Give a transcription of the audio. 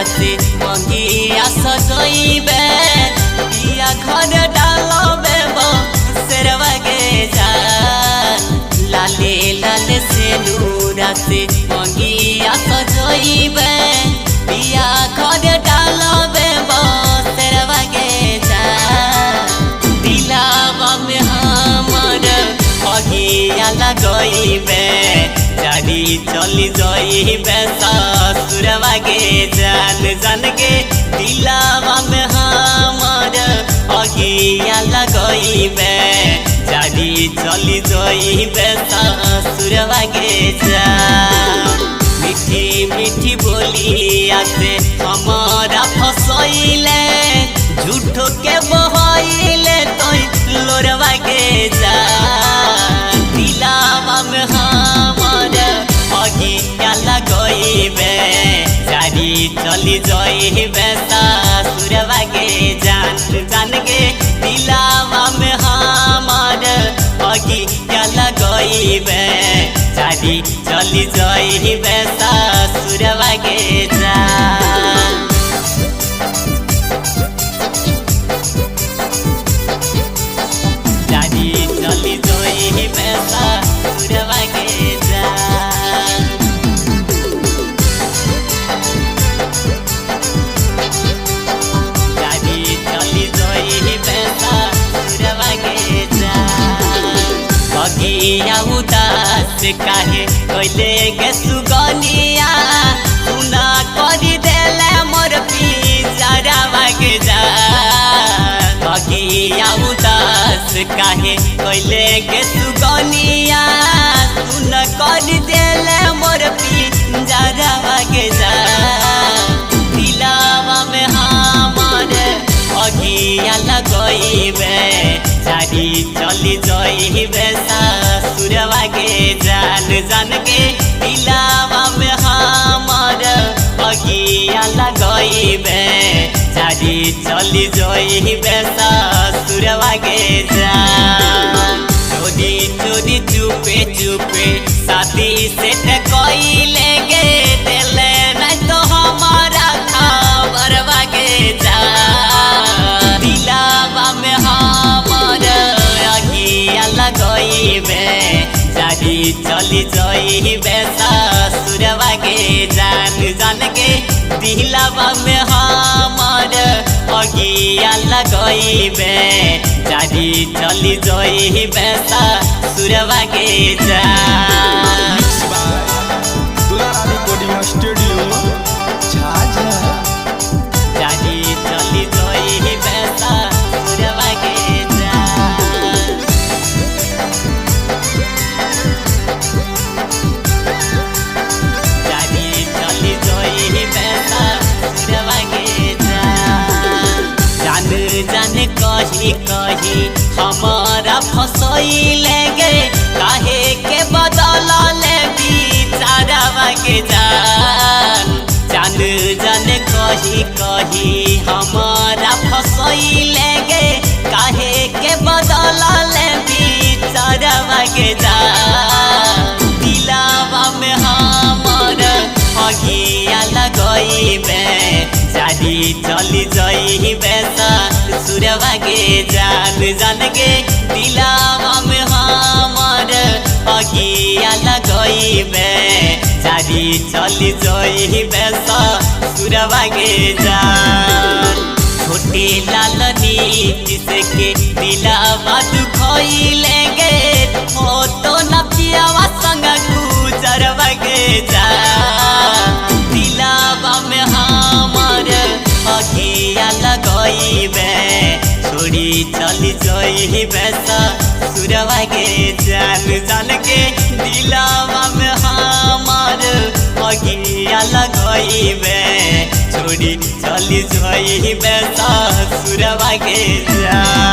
से मंगिया सजइबे पिया घर डालबे बसेरवा के जान लाले लाले से नूरा से मंगिया सजइबे पिया घर डालबे बसेरवा के जान दिलावा में हमर अगिया लगइबे जारी चली जाइबे ससुरवा के जान जान के दिलावा में हमर अगिया लगइबे जारी चली जाइबे ससुरवा के जान मीठी मीठी बोलिया से हमारा फसइले झूठो के बहइले तोय लोरवा के जान दिलावा में हमर अगिया लगइबे जारी चली जाइबे ससुरवा के जान जान के दिलावा में हमर अगिया लगइबे जारी चली जाइबे ससुरवा के जान जारी चली जाइबे ससुरवा के जान जारी चली जाइबे ससुरवा के जान बगिया उदास काहे कइले गे सुगनिया सुना करी देले मोर पिजरावा के जान बगिया उदास काहे कइले गे सुगनिया सुन करी देले मोर पिजरावा के जान दिलावा में हमर अगिया लगइबे जारी चली जाइबे ससुरवा के जान जान के दिलावा में हमर अगिया लगइबे जारी चली जाइबे ससुरवा के जान चोरी चोरी चुपे चुपे साथी से कइले गे देले नहीं तो हमारा खबरवा के जान दिलावा में हमर अगिया लगइबे जारी चली जाइबे ससुरवा के जान जान के दिलावा में हमर अगिया लगइबे जारी चली जाइबे ससुरवा के जान दुलारी कोडिंग स्टूडियो झाझा जारी चली जाइबे ससुरवा के जान जारी चली जाइबे ससुरवा के जान जान जान कही कही हमारा फसइले गे काहे के बदलले बिचारवा के जान जान जान कही कही हमारा फसइले गे काहे के बदलले बिचारवा के जान दिलावा में हमर अगिया लगइबे जारी चली जाइबे ससुरवा के जान जान के दिलावा में हमर अगिया लगइबे जारी चली जाइबे ससुरवा के जान छोटे लाल नीति से के दिलावा दुखइले गे हो तो न पियावा संग गुजरवा के जान दिलावा में हमर अगिया लगइबे छोड़ी चली जाइबे ससुरवा के जान जान के दिलावा में हमर अगिया लगइबे छोड़ी चली जाइबे ससुरवा के जान।